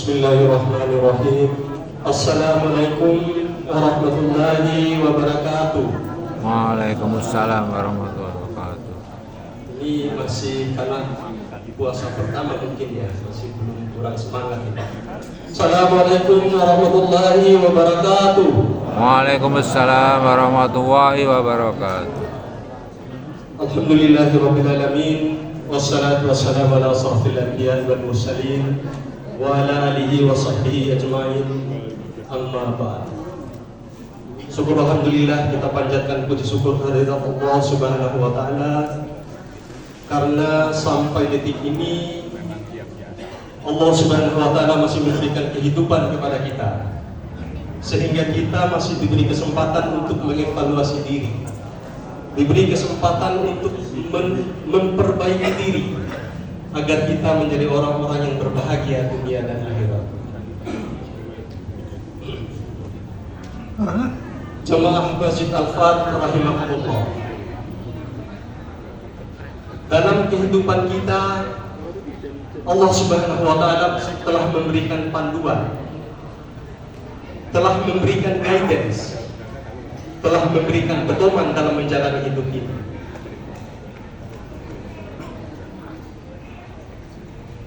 Bismillahirrahmanirrahim. Assalamualaikum warahmatullahi wabarakatuh. Waalaikumsalam warahmatullahi wabarakatuh. Ini masih karena puasa pertama mungkin ya, masih belum kurang semangat kita. Assalamualaikum warahmatullahi wabarakatuh. Waalaikumsalam warahmatullahi wabarakatuh. Alhamdulillahirabbil alamin. Wassalatu wassalamu ala asrofil anbiya wal mursalin wa ala alihi wa sahbihi ajma'in. Amma ba'd. Syukur alhamdulillah, kita panjatkan puji syukur kehadirat Allah Subhanahu wa taala karena sampai detik ini Allah Subhanahu wa taala masih memberikan kehidupan kepada kita, sehingga kita masih diberi kesempatan untuk mengevaluasi diri, diberi kesempatan untuk memperbaiki diri agar kita menjadi orang-orang yang berbahagia dunia dan akhirat. Jemaah Masjid Al-Fat rahimahullah, dalam kehidupan kita Allah Subhanahu wa taala telah memberikan panduan, telah memberikan guidance, telah memberikan pedoman dalam menjalani hidup ini.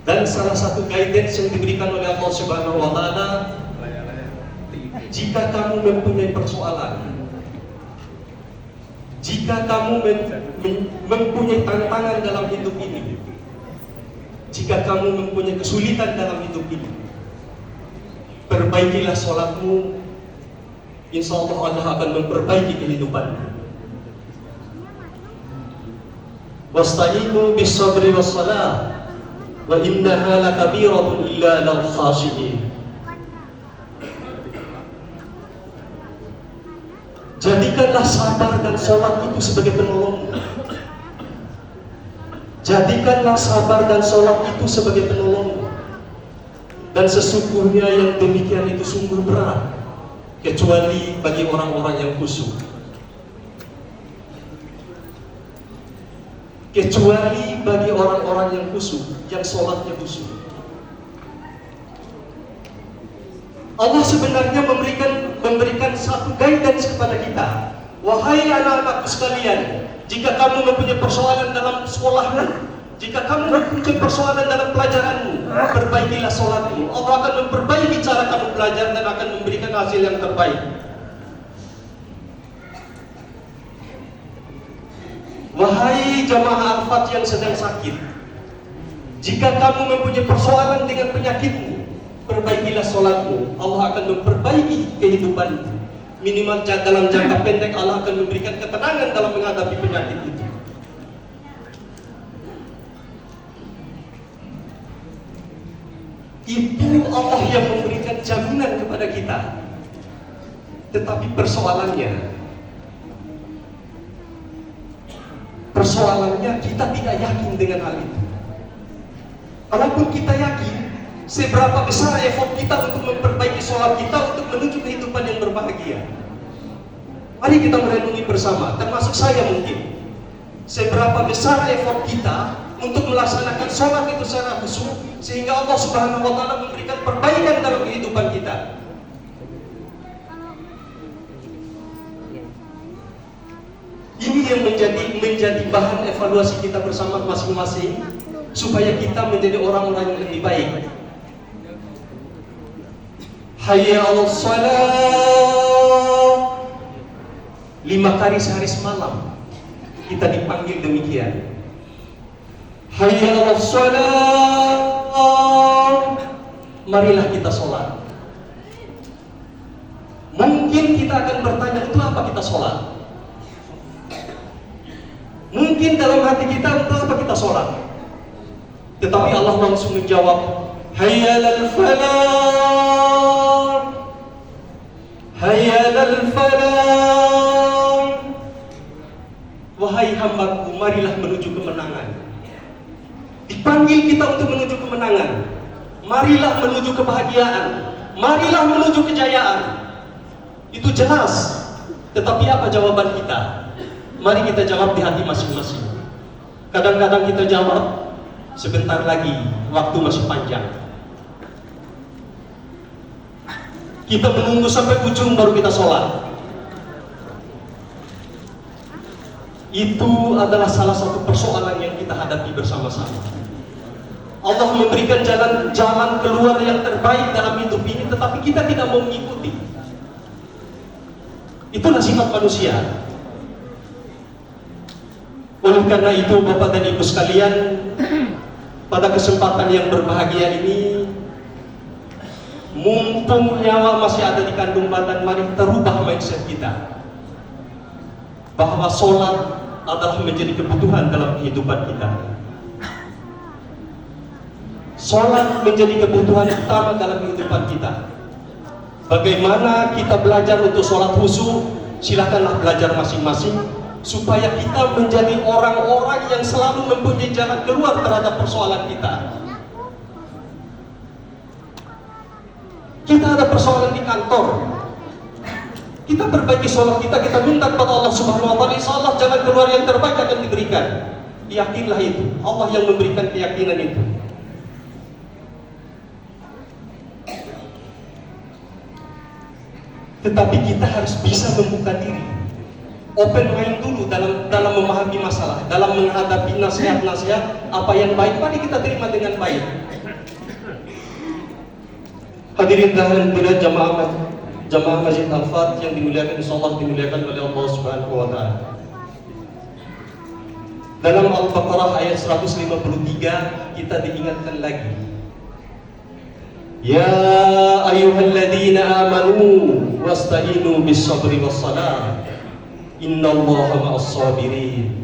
Dan salah satu guidance yang diberikan oleh Allah Subhanahu wa taala, jika kamu mempunyai persoalan, jika kamu mempunyai tantangan dalam hidup ini, jika kamu mempunyai kesulitan dalam hidup ini, perbaikilah sholatmu. Insya Allah Allah akan memperbaiki kehidupanmu. Wasta'inu bis-sabri was-salah wa innaha lakabiratun illa lil khashiyin. Jadikanlah sabar dan sholat itu sebagai penolongmu. Jadikanlah sabar dan sholat itu sebagai penolongmu. Dan sesungguhnya yang demikian itu sungguh berat, kecuali bagi orang-orang yang khusyuk. Kecuali bagi orang-orang yang khusyuk, yang sholatnya khusyuk. Allah sebenarnya memberikan satu guidance kepada kita. Wahai anak-anakku sekalian, jika kamu mempunyai persoalan dalam sekolahmu, jika kamu mempunyai persoalan dalam pelajaranmu, perbaikilah sholatmu. Allah akan memperbaiki cara kamu belajar dan akan memberikan hasil yang terbaik. Wahai jamaah Al-Fat yang sedang sakit, jika kamu mempunyai persoalan dengan penyakitmu, perbaikilah sholatmu. Allah akan memperbaiki kehidupanmu. Minimal dalam jangka pendek Allah akan memberikan ketenangan dalam menghadapi penyakit itu. Itu Allah yang memberikan jaminan kepada kita. Tetapi persoalannya kita tidak yakin dengan hal itu. Walaupun kita yakin, seberapa besar effort kita untuk memperbaiki sholat kita untuk menuju kehidupan yang berbahagia. Mari kita merenungi bersama, termasuk saya mungkin. Seberapa besar effort kita untuk melaksanakan sholat itu secara khusyuk, sehingga Allah Subhanahu wa taala memberikan perbaikan dalam kehidupan kita. Ini yang menjadi bahan evaluasi kita bersama masing-masing, supaya kita menjadi orang-orang yang lebih baik. Hayya 'alas shalah. 5 kali sehari semalam kita dipanggil demikian. Hayya 'alas shalah. Marilah kita sholat. Mungkin kita akan bertanya, itu apa kita sholat? Mungkin dalam hati kita, untuk apa kita sholat? Tetapi Allah langsung menjawab, hayya 'alal falah. Hayya 'alal falah. Wahai hambaku, marilah menuju kemenangan. Dipanggil kita untuk menuju kemenangan. Marilah menuju kebahagiaan. Marilah menuju kejayaan. Itu jelas. Tetapi apa jawaban kita? Mari kita jawab di hati masing-masing. Kadang-kadang kita jawab, sebentar lagi, waktu masih panjang. Kita menunggu sampai ujung baru kita sholat. Itu adalah salah satu persoalan yang kita hadapi bersama-sama. Allah memberikan jalan keluar yang terbaik dalam hidup ini, tetapi kita tidak mau mengikuti. Itulah sifat manusia. Oleh karena itu, Bapak dan Ibu sekalian, pada kesempatan yang berbahagia ini, mumpung nyawa masih ada di kandung badan, mari kita rubah mindset kita bahwa sholat adalah menjadi kebutuhan dalam kehidupan kita. Sholat menjadi kebutuhan utama dalam kehidupan kita. Bagaimana kita belajar untuk sholat khusyuk? Silakanlah belajar masing-masing, supaya kita menjadi orang-orang yang selalu mempunyai jalan keluar terhadap persoalan kita. Kita ada persoalan di kantor, kita perbaiki sholat kita, kita minta kepada Allah Subhanahu wa Ta'ala, insya Allah jalan keluar yang terbaik akan diberikan. Yakinlah itu, Allah yang memberikan keyakinan itu. Tetapi kita harus bisa membuka diri, open mind dulu dalam memahami masalah, dalam menghadapi nasihat-nasihat. Apa yang baik, mari kita terima dengan baik. Hadirin dan hadirat jamaah Masjid Al-Fat yang dimuliakan, insyaallah dimuliakan oleh Allah Subhanahu wa Ta'ala. Dalam Al-Baqarah ayat 153 kita diingatkan lagi, ya ayyuhalladzina amanu wasta'inu bis-sabri was-salah innallaha ma'as-sabirin.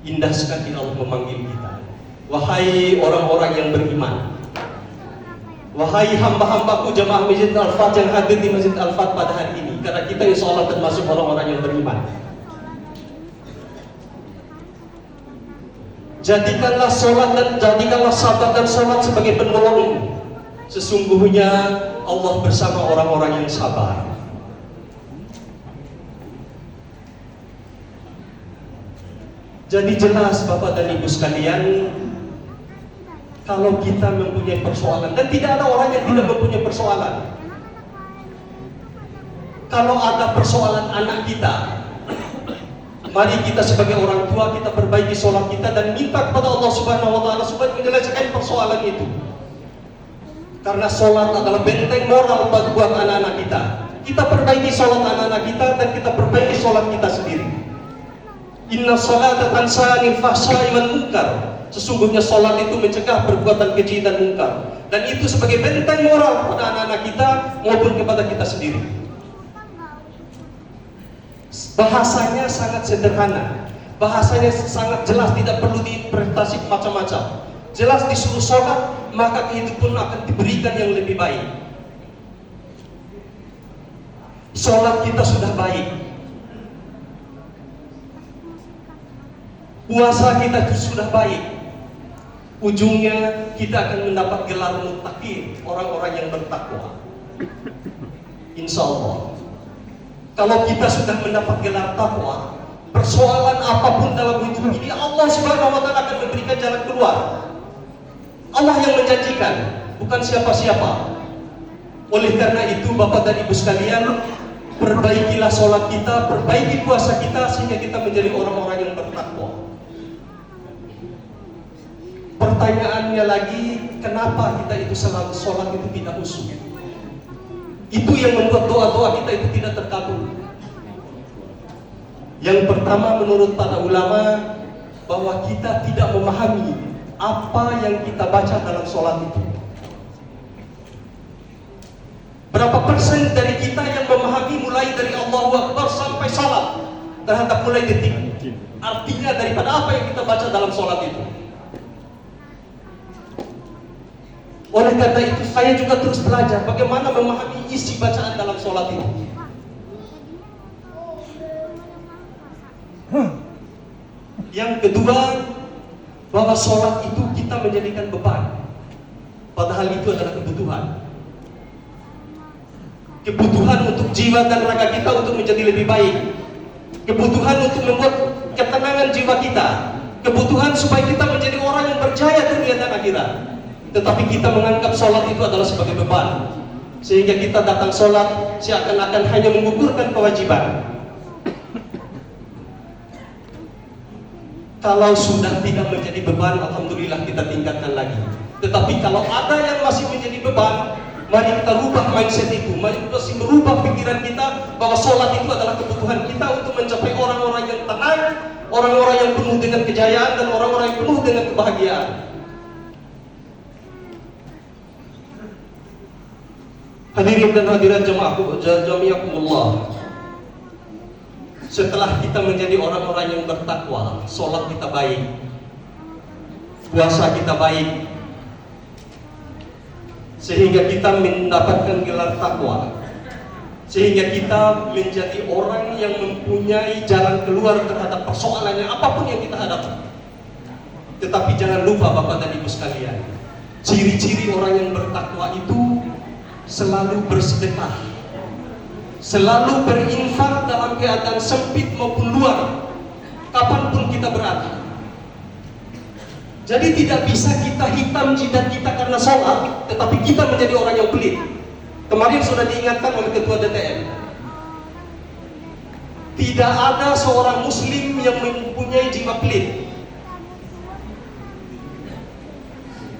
Indah sekali Allah memanggil kita, wahai orang-orang yang beriman, wahai hamba-hambaku jamaah Masjid Al-Fat yang hadir di Masjid Al-Fat pada hari ini, karena kita insya Allah termasuk orang-orang yang beriman. Jadikanlah sholat dan jadikanlah sabar dan sholat sebagai penolongmu. Sesungguhnya Allah bersama orang-orang yang sabar. Jadi jelas Bapak dan Ibu sekalian, kalau kita mempunyai persoalan, dan tidak ada orang yang tidak mempunyai persoalan. Kalau ada persoalan anak kita, mari kita sebagai orang tua kita perbaiki sholat kita dan minta kepada Allah Subhanahu wa Ta'ala supaya menyelesaikan persoalan itu. Karena sholat adalah benteng moral buat anak-anak kita. Kita perbaiki sholat anak-anak kita dan kita perbaiki sholat kita sendiri. Inna sholata tansa anil fahsya'i wal munkar. Sesungguhnya sholat itu mencegah perbuatan keji dan mungkar, dan itu sebagai benteng moral kepada anak-anak kita maupun kepada kita sendiri. Bahasanya sangat sederhana, bahasanya sangat jelas, tidak perlu diinterpretasi macam-macam. Jelas disuruh sholat, maka kehidupan akan diberikan yang lebih baik. Sholat kita sudah baik, puasa kita sudah baik, ujungnya kita akan mendapat gelar muttaqin, orang-orang yang bertakwa. Insya Allah, kalau kita sudah mendapat gelar takwa, persoalan apapun dalam hidup ini Allah Subhanahu wa Ta'ala akan memberikan jalan keluar. Allah yang menjanjikan, bukan siapa-siapa. Oleh karena itu Bapak dan Ibu sekalian, perbaikilah sholat kita, perbaiki puasa kita, sehingga kita menjadi orang-orang yang bertakwa. Pertanyaannya lagi, kenapa kita itu selalu sholat itu tidak khusyuk? Itu yang membuat doa-doa kita itu tidak terkabul. Yang pertama, menurut para ulama, bahwa kita tidak memahami apa yang kita baca dalam sholat itu. Berapa persen dari kita yang memahami mulai dari Allahu Akbar sampai salat terhadap mulai detik? Artinya daripada apa yang kita baca dalam sholat itu. Oleh karena itu saya juga terus belajar bagaimana memahami isi bacaan dalam sholat itu. Yang kedua, bahwa sholat itu kita menjadikan beban, padahal itu adalah kebutuhan. Kebutuhan untuk jiwa dan raga kita untuk menjadi lebih baik. Kebutuhan untuk membuat ketenangan jiwa kita. Kebutuhan supaya kita menjadi orang yang berjaya dunia dan akhirat. Tetapi kita menganggap sholat itu adalah sebagai beban. sehingga kita datang sholat seakan-akan hanya mengukurkan kewajiban. Kalau sudah tidak menjadi beban, alhamdulillah kita tingkatkan lagi. Tetapi kalau ada yang masih menjadi beban, mari kita rubah mindset itu. Mari kita merubah pikiran kita bahwa sholat itu adalah kebutuhan kita untuk mencapai orang-orang yang tenang, orang-orang yang penuh dengan kejayaan, dan orang-orang yang penuh dengan kebahagiaan. Hadirin dan hadirat jami'akumullah. Setelah kita menjadi orang-orang yang bertakwa, sholat kita baik, puasa kita baik, sehingga kita mendapatkan gelar takwa, sehingga kita menjadi orang yang mempunyai jalan keluar terhadap persoalannya apapun yang kita hadapi. Tetapi jangan lupa Bapak dan Ibu sekalian, ciri-ciri orang yang bertakwa itu selalu bersedekah, selalu berinfak dalam keadaan sempit maupun luar, kapanpun kita berada. Jadi tidak bisa kita hitam jidat kita karena sholat, tetapi kita menjadi orang yang pelit. Kemarin sudah diingatkan oleh Ketua DTM, tidak ada seorang muslim yang mempunyai jiwa pelit.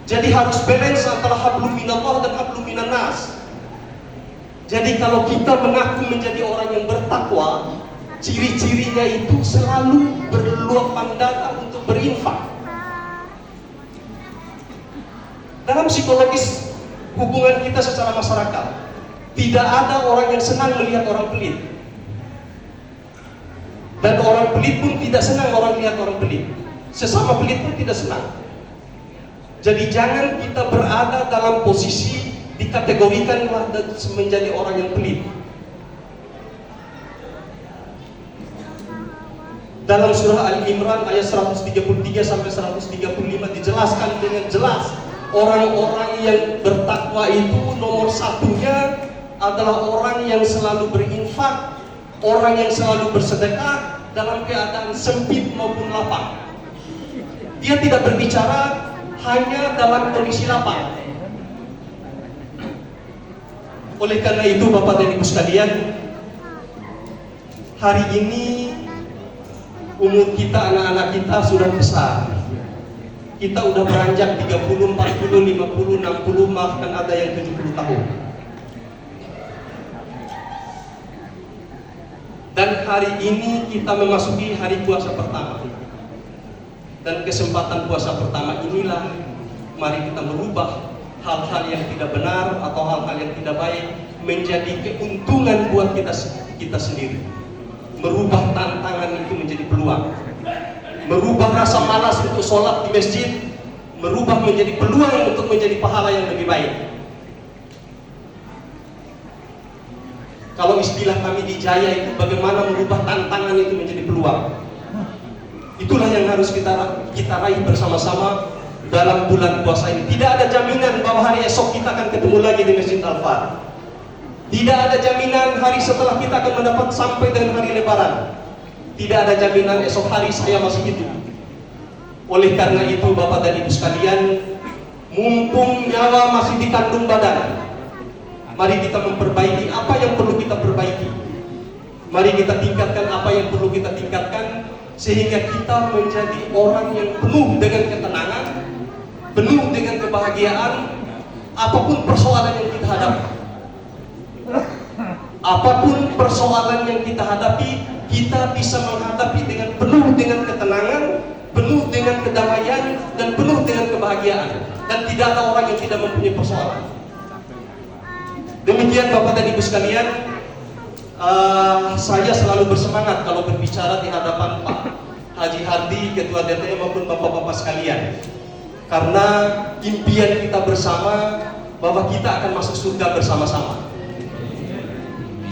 Jadi harus balance antara hablum minallah dan hablum minan nas. Jadi kalau kita mengaku menjadi orang yang bertakwa, ciri-cirinya itu selalu berluapan dada untuk berinfak. Dalam psikologis hubungan kita secara masyarakat, tidak ada orang yang senang melihat orang pelit, dan orang pelit pun tidak senang orang lihat orang pelit. Sesama pelit pun tidak senang. Jadi jangan kita berada dalam posisi dikategorikan menjadi orang yang pelit. Dalam surah Al-Imran ayat 133 sampai 135 dijelaskan dengan jelas, orang-orang yang bertakwa itu nomor satunya adalah orang yang selalu berinfak, orang yang selalu bersedekah dalam keadaan sempit maupun lapang. Dia tidak berbicara hanya dalam kondisi lapang. Oleh karena itu Bapak dan Ibu sekalian, hari ini umur kita, anak-anak kita sudah besar. Kita udah beranjak 30, 40, 50, 60, bahkan ada yang 70 tahun. Dan hari ini kita memasuki hari puasa pertama. Dan kesempatan puasa pertama inilah mari kita merubah hal-hal yang tidak benar atau hal-hal yang tidak baik menjadi keuntungan buat kita sendiri. Merubah tantangan itu menjadi peluang. Merubah rasa malas untuk sholat di masjid, merubah menjadi peluang untuk menjadi pahala yang lebih baik. Kalau istilah kami di Jaya itu, bagaimana merubah tantangan itu menjadi peluang. Itulah yang harus kita raih bersama-sama dalam bulan puasa ini. Tidak ada jaminan bahwa hari esok kita akan ketemu lagi di Masjid Al-Fat. Tidak ada jaminan hari setelah kita akan mendapat sampai dengan hari Lebaran. Tidak ada jaminan esok hari saya masih hidup. Oleh karena itu Bapak dan Ibu sekalian, mumpung nyawa masih di kandung badan, mari kita memperbaiki apa yang perlu kita perbaiki. Mari kita tingkatkan apa yang perlu kita tingkatkan, sehingga kita menjadi orang yang penuh dengan ketenangan, penuh dengan kebahagiaan, apapun persoalan yang kita hadapi. Apapun persoalan yang kita hadapi, kita bisa menghadapi dengan penuh dengan ketenangan, penuh dengan kedamaian, dan penuh dengan kebahagiaan. Dan tidak ada orang yang tidak mempunyai persoalan. Demikian Bapak dan Ibu sekalian, saya selalu bersemangat kalau berbicara di hadapan Pak Haji Hardi, Ketua DTM maupun Bapak-Bapak sekalian, karena impian kita bersama bahwa kita akan masuk surga bersama-sama.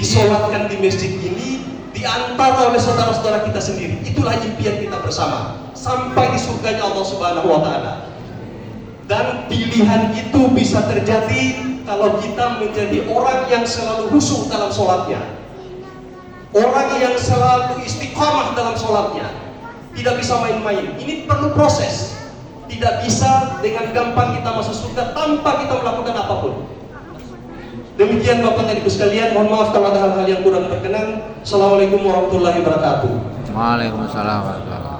Disolatkan di masjid ini, diantar oleh saudara-saudara kita sendiri. Itulah impian kita bersama, sampai di surganya Allah Subhanahu wa Ta'ala. Dan pilihan itu bisa terjadi kalau kita menjadi orang yang selalu khusyuk dalam sholatnya, orang yang selalu istiqamah dalam sholatnya, tidak bisa main-main. Ini perlu proses. Tidak bisa dengan gampang kita masuk surga tanpa kita melakukan apapun. Demikian Bapak dan Ibu sekalian, mohon maaf kalau ada hal-hal yang kurang berkenan. Assalamualaikum warahmatullahi wabarakatuh. Waalaikumsalam warahmatullahi wabarakatuh.